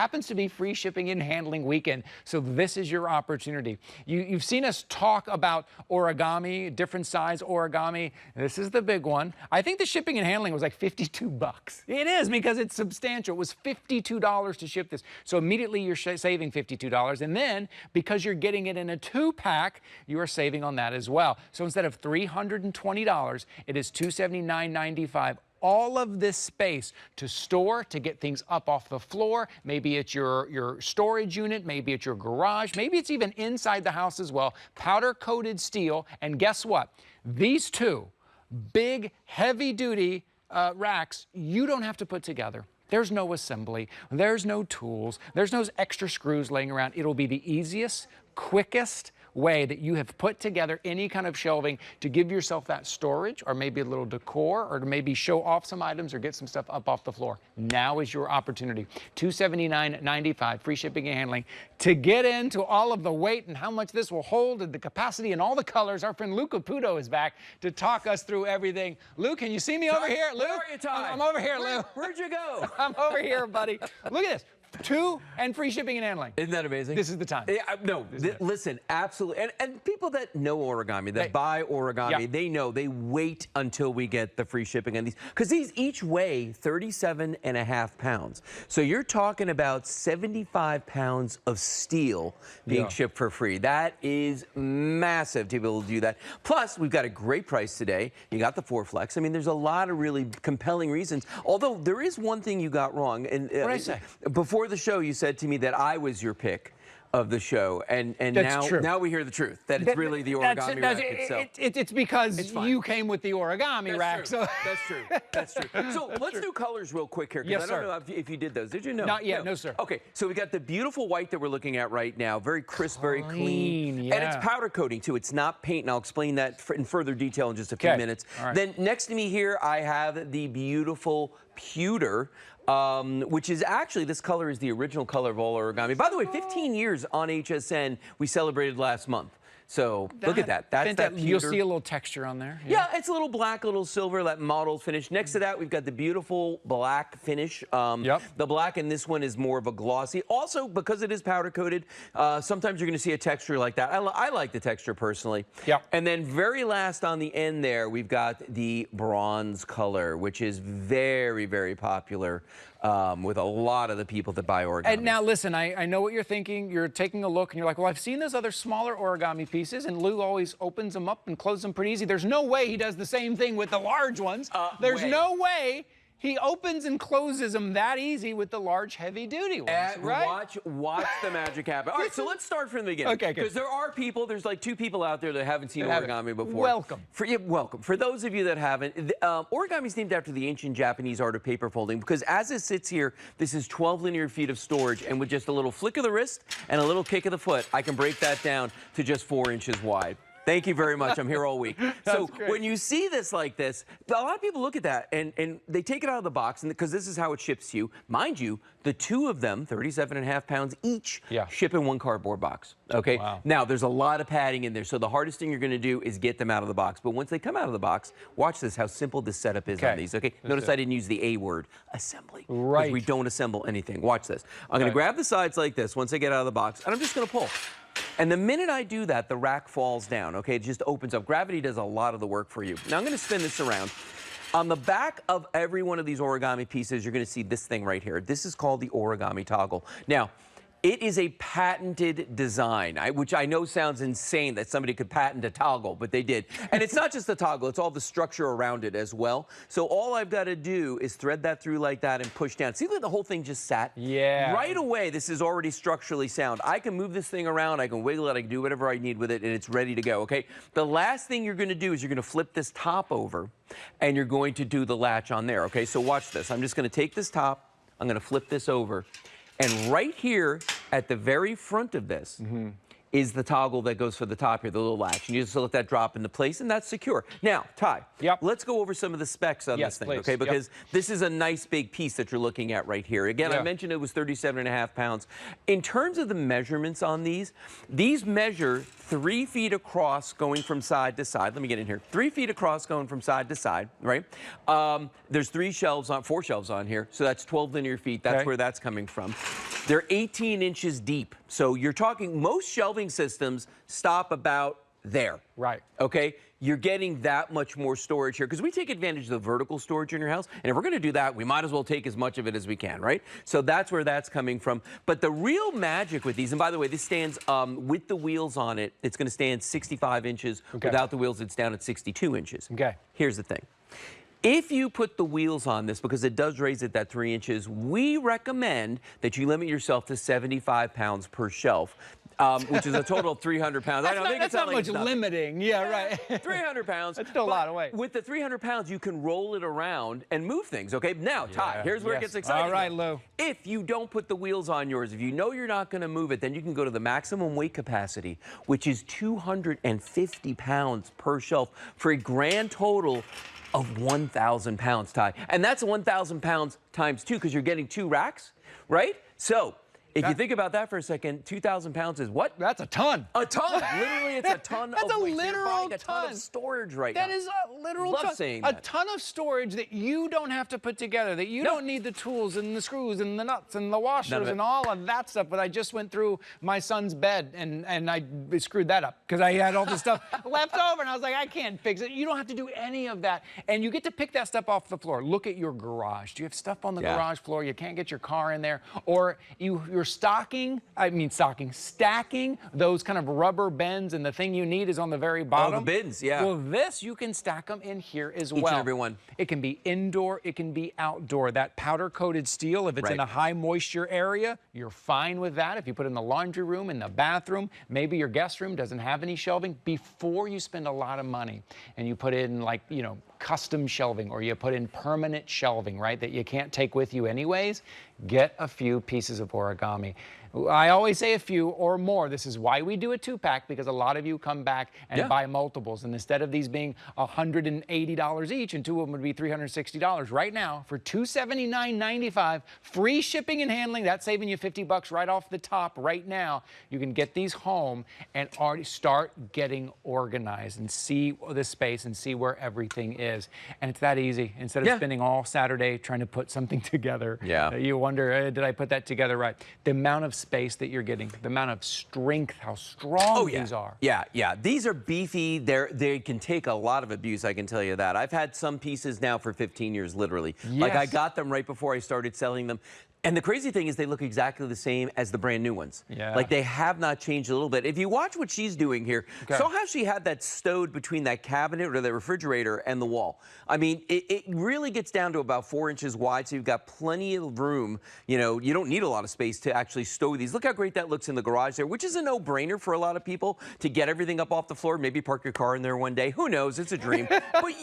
happens to be free shipping and handling weekend, so this is your opportunity. You've seen us talk about origami, different size origami. This is the big one. I think the shipping and handling was like 52 bucks. It is, because it's substantial. It was $52 to ship this. So immediately you're saving $52. And then, because you're getting it in a 2-pack, you are saving on that as well. So instead of $320, it is $279.95. All of this space to store, to get things up off the floor. Maybe it's your storage unit, maybe it's your garage, maybe it's even inside the house as well. Powder-coated steel, and guess what? These two big, heavy-duty racks, you don't have to put together. There's no assembly, there's no tools, there's no extra screws laying around. It'll be the easiest, quickest way that you have put together any kind of shelving to give yourself that storage, or maybe a little decor, or to maybe show off some items or get some stuff up off the floor. Now is your opportunity. $279.95, free shipping and handling. To get into all of the weight and how much this will hold and the capacity and all the colors, our friend Lou Caputo is back to talk us through everything. Lou, can you see me over here? Lou? Where are you, Ty? I'm over here, Lou. Where'd you go? I'm over here, buddy. Look at this. 2 and free shipping and handling. Isn't that amazing? This is the time. No, listen, absolutely. And people that know origami, that buy origami, they know they wait until we get the free shipping on these. Because these each weigh 37.5 pounds. So you're talking about 75 pounds of steel being shipped for free. That is massive to be able to do that. Plus, we've got a great price today. You got the 4-flex. I mean, there's a lot of really compelling reasons. Although there is one thing you got wrong. And what did I say? Before the show, you said to me that I was your pick of the show, and now we hear the truth, that it's really the origami rack itself. It's because you came with the origami rack. So. That's true. That's true. So let's do colors real quick here, because I don't know if you did those. Did you know? Not yet, no, sir. Okay, so we got the beautiful white that we're looking at right now, very crisp, very clean, and it's powder coating too. It's not paint, and I'll explain that in further detail in just a few minutes. Right. Then next to me here, I have the beautiful pewter, which is actually, this color is the original color of all origami. By the way, 15 years on HSN, we celebrated last month. So look at that. That's that pewter. You'll see a little texture on there. Yeah, it's a little black, a little silver, that mottled finish. Next to that, we've got the beautiful black finish. The black in this one is more of a glossy. Also, because it is powder coated, sometimes you're going to see a texture like that. I like the texture personally. And then very last on the end there, we've got the bronze color, which is very, very popular with a lot of the people that buy origami. And now listen, I know what you're thinking. You're taking a look and you're like, well, I've seen those other smaller origami pieces, and Lou always opens them up and closes them pretty easy. There's no way he does the same thing with the large ones. There's no way he opens and closes them that easy with the large, heavy-duty ones, right? Watch the magic happen. All right, so let's start from the beginning. Okay, good. Because there are people, there's like 2 people out there that haven't seen origami before. Welcome. Welcome. For those of you that haven't, origami is named after the ancient Japanese art of paper folding, because as it sits here, this is 12 linear feet of storage, and with just a little flick of the wrist and a little kick of the foot, I can break that down to just 4 inches wide. Thank you very much. I'm here all week. So when you see this like this, a lot of people look at that and they take it out of the box, and because this is how it ships to you. Mind you, the 2 of them, 37.5 pounds each, ship in 1 cardboard box. Okay. Wow. Now there's a lot of padding in there, so the hardest thing you're going to do is get them out of the box. But once they come out of the box, watch this, how simple this setup is on these. Okay. Notice I didn't use the A word, assembly. Right. Because we don't assemble anything. Watch this. I'm going to grab the sides like this once I get out of the box, and I'm just going to pull. And the minute I do that, the rack falls down, okay? It just opens up. Gravity does a lot of the work for you. Now I'm going to spin this around. On the back of every one of these origami pieces, you're going to see this thing right here. This is called the origami toggle. Now, it is a patented design, which I know sounds insane that somebody could patent a toggle, but they did. And it's not just the toggle, it's all the structure around it as well. So all I've got to do is thread that through like that and push down. See that the whole thing just sat? Yeah. Right away, this is already structurally sound. I can move this thing around, I can wiggle it, I can do whatever I need with it, and it's ready to go, okay? The last thing you're going to do is you're going to flip this top over, and you're going to do the latch on there, okay? So watch this. I'm just going to take this top, I'm going to flip this over, and right here at the very front of this is the toggle that goes for the top here, the little latch. And you just let that drop into place, and that's secure. Now, Ty, let's go over some of the specs on this thing, okay? Because this is a nice big piece that you're looking at right here. Again, I mentioned it was 37.5 pounds. In terms of the measurements on these measure 3 feet across going from side to side. Let me get in here. 3 feet across going from side to side, right? There's 4 shelves on here, so that's 12 linear feet. That's where that's coming from. They're 18 inches deep. So you're talking, most shelving systems stop about there. Right. Okay? You're getting that much more storage here because we take advantage of the vertical storage in your house. And if we're going to do that, we might as well take as much of it as we can, right? So that's where that's coming from. But the real magic with these, and by the way, this stands with the wheels on it, it's going to stand 65 inches. Okay. Without the wheels, it's down at 62 inches. Okay. Here's the thing. If you put the wheels on this, because it does raise it that 3 inches, we recommend that you limit yourself to 75 pounds per shelf. Which is a total of 300 pounds. I don't think that's it's not much limiting. Yeah, right. 300 pounds. That's still a lot of weight. With the 300 pounds, you can roll it around and move things. Okay, now, Ty, here's where it gets exciting. All right, Lou. If you don't put the wheels on yours, if you know you're not going to move it, then you can go to the maximum weight capacity, which is 250 pounds per shelf for a grand total of 1,000 pounds, Ty. And that's 1,000 pounds times 2 because you're getting 2 racks, right? So if you think about that for a second, 2,000 pounds is what? That's a ton. A ton. Literally, it's a ton. That's of a weight. So you're literal buying a ton. ton of storage right now. That is a literal Love ton. saying A that. ton of storage that you don't have to put together, that you don't need the tools and the screws and the nuts and the washers and all of that stuff. But I just went through my son's bed and I screwed that up because I had all this stuff left over and I was like, I can't fix it. You don't have to do any of that. And you get to pick that stuff off the floor. Look at your garage. Do you have stuff on the garage floor? You can't get your car in there. Or you're stacking those kind of rubber bends and the thing you need is on the very bottom. Oh, the bins, yeah. Well, this, you can stack them in here as well. Each and every one. It can be indoor, it can be outdoor. That powder-coated steel, if it's in a high moisture area, you're fine with that. If you put it in the laundry room, in the bathroom, maybe your guest room doesn't have any shelving, before you spend a lot of money and you put in like, you know, custom shelving or you put in permanent shelving, right, that you can't take with you anyways, get a few pieces of origami. I always say a few or more. This is why we do a 2-pack, because a lot of you come back and buy multiples. And instead of these being $180 each, and 2 of them would be $360, right now for $279.95, free shipping and handling, that's saving you $50 right off the top right now. You can get these home and already start getting organized and see the space and see where everything is. And it's that easy. Instead of spending all Saturday trying to put something together, you wonder, did I put that together right? The amount of space that you're getting, the amount of strength, how strong these are. Yeah. These are beefy. They can take a lot of abuse, I can tell you that. I've had some pieces now for 15 years, literally. Like I got them right before I started selling them. And the crazy thing is they look exactly the same as the brand new ones. Like they have not changed a little bit. If you watch what she's doing here, saw how she had that stowed between that cabinet or the refrigerator and the wall. I mean, it really gets down to about 4 inches wide, so you've got plenty of room. You know, you don't need a lot of space to actually stow these. Look how great that looks in the garage there, which is a no-brainer for a lot of people to get everything up off the floor, maybe park your car in there one day. Who knows? It's a dream. But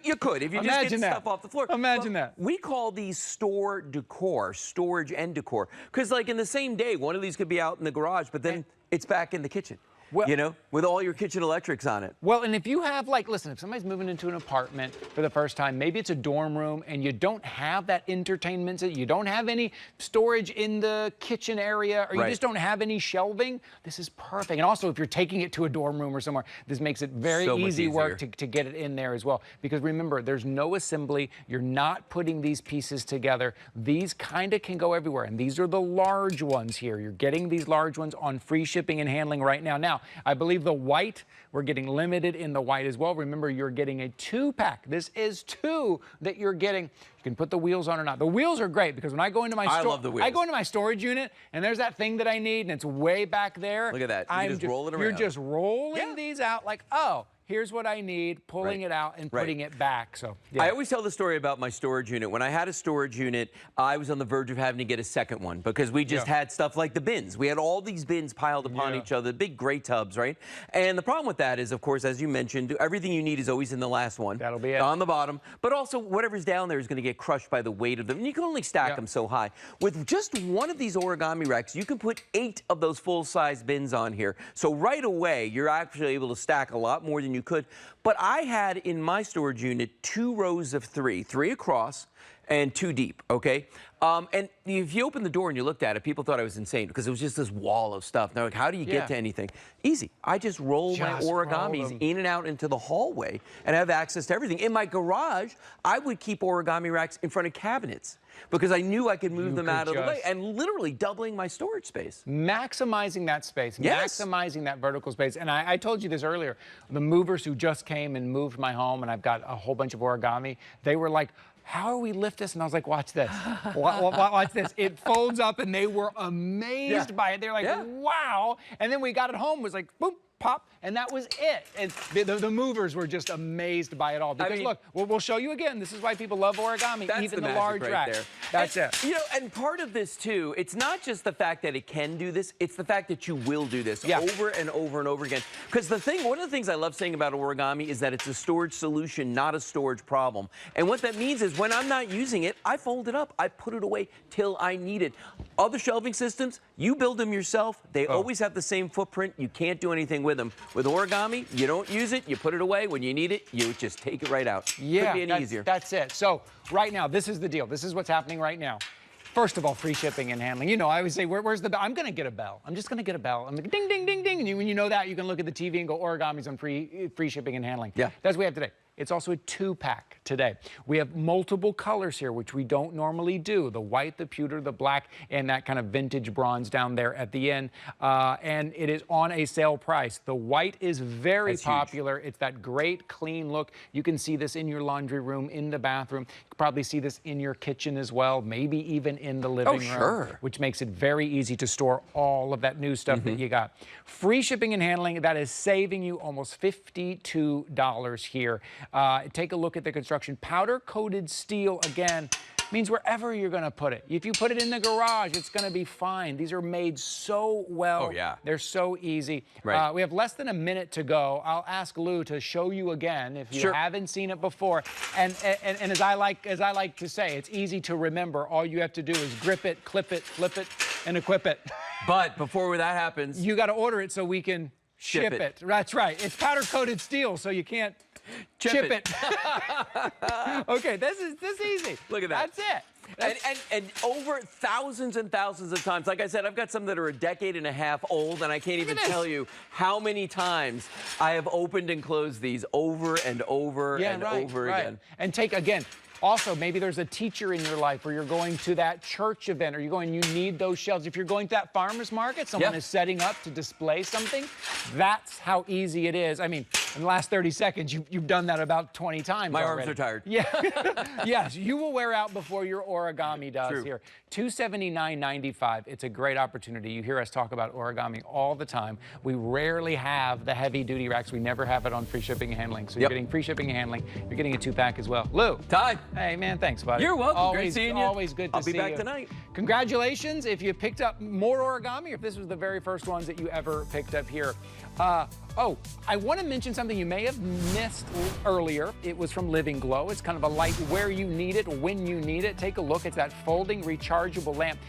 you could if you just get stuff off the floor. Imagine that. We call these store decor. Storage and decor, because like in the same day, one of these could be out in the garage, but then it's back in the kitchen. Well, you know, with all your kitchen electrics on it. Well, and if you have, like, listen, if somebody's moving into an apartment for the first time, maybe it's a dorm room and you don't have that entertainment, you don't have any storage in the kitchen area, or you just don't have any shelving, this is perfect. And also, if you're taking it to a dorm room or somewhere, this makes it very easy work to get it in there as well. Because remember, there's no assembly. You're not putting these pieces together. These kind of can go everywhere. And these are the large ones here. You're getting these large ones on free shipping and handling right now. Now, I believe the white, we're getting limited in the white as well. Remember, you're getting a 2-pack. This is 2 that you're getting. You can put the wheels on or not. The wheels are great because when I go into my I go into my storage unit and there's that thing that I need and it's way back there. Look at that. You just roll it around. You're just rolling these out like, oh, here's what I need, pulling it out and putting it back. So I always tell the story about my storage unit. When I had a storage unit, I was on the verge of having to get a second one because we just had stuff like the bins. We had all these bins piled upon each other, big gray tubs, right? And the problem with that is, of course, as you mentioned, everything you need is always in the last one. That'll be it. On the bottom. But also, whatever's down there is going to get crushed by the weight of them. And you can only stack them so high. With just one of these origami racks, you can put 8 of those full-size bins on here. So right away, you're actually able to stack a lot more than you could. But I had in my storage unit 2 rows of 3 across, and 2 deep, okay? And if you opened the door and you looked at it, people thought I was insane because it was just this wall of stuff. They're like, how do you get to anything? Easy. I just roll my origamis in and out into the hallway and have access to everything. In my garage, I would keep origami racks in front of cabinets because I knew I could move them out of the way, and literally doubling my storage space. Maximizing that space, maximizing that vertical space. And I told you this earlier, the movers who just came and moved my home, and I've got a whole bunch of origami, they were like, how do we lift this? And I was like, watch this. Watch this. It folds up, and they were amazed by it. They're like, wow. And then we got it home, it was like, boom, pop, and that was it. And the movers were just amazed by it all. Because look, we'll show you again. This is why people love origami, even the large rack. That's it. You know, and part of this too, it's not just the fact that it can do this, it's the fact that you will do this over and over and over again. Because one of the things I love saying about origami is that it's a storage solution, not a storage problem. And what that means is when I'm not using it, I fold it up. I put it away till I need it. Other shelving systems, you build them yourself. They always have the same footprint. You can't do anything with them. With origami, you don't use it, you put it away. When you need it, you just take it right out. Yeah, could be any easier. That's it. So right now, this is the deal. This is what's happening right now. First of all, free shipping and handling. You know, I always say, where's the bell? I'm going to get a bell. I'm just going to get a bell. I'm like, ding, ding, ding, ding. And when you know that, you can look at the TV and go, origami's on free shipping and handling. Yeah. That's what we have today. It's also a 2-pack today. We have multiple colors here, which we don't normally do. The white, the pewter, the black, and that kind of vintage bronze down there at the end. And it is on a sale price. The white is very popular. It's that great, clean look. You can see this in your laundry room, in the bathroom. You can probably see this in your kitchen as well, maybe even in the living room, which makes it very easy to store all of that new stuff that you got. Free shipping and handling, that is saving you almost $52 here. Take a look at the construction. Powder-coated steel, again, means wherever you're going to put it. If you put it in the garage, it's going to be fine. These are made so well. Oh, yeah. They're so easy. Right. We have less than a minute to go. I'll ask Lou to show you again if you haven't seen it before. And as I like to say, it's easy to remember. All you have to do is grip it, clip it, flip it, and equip it. But before that happens, you got to order it so we can ship it. That's right. It's powder-coated steel, so you can't chip it. Okay, this is easy. Look at that. That's it. And over thousands and thousands of times. Like I said, I've got some that are a decade and a half old, and I can't even tell you how many times I have opened and closed these over and over and over again. And take, again, also, maybe there's a teacher in your life, or you're going to that church event, or you need those shelves. If you're going to that farmer's market, someone is setting up to display something. That's how easy it is. I mean, in the last 30 seconds, you've done that about 20 times My already. arms are tired. Yeah. Yes, you will wear out before your origami does here. $279.95. It's a great opportunity. You hear us talk about origami all the time. We rarely have the heavy-duty racks. We never have it on free shipping and handling. So you're getting free shipping and handling. You're getting a 2-pack as well. Lou. Ty. Hey, man, thanks, buddy. You're welcome. Always, great seeing you. Always good to see you. I'll be back tonight. Congratulations if you picked up more origami, or if this was the very first ones that you ever picked up here. Oh, I want to mention something you may have missed earlier. It was from Living Glow. It's kind of a light where you need it, when you need it. Take a look. It's that folding rechargeable lamp.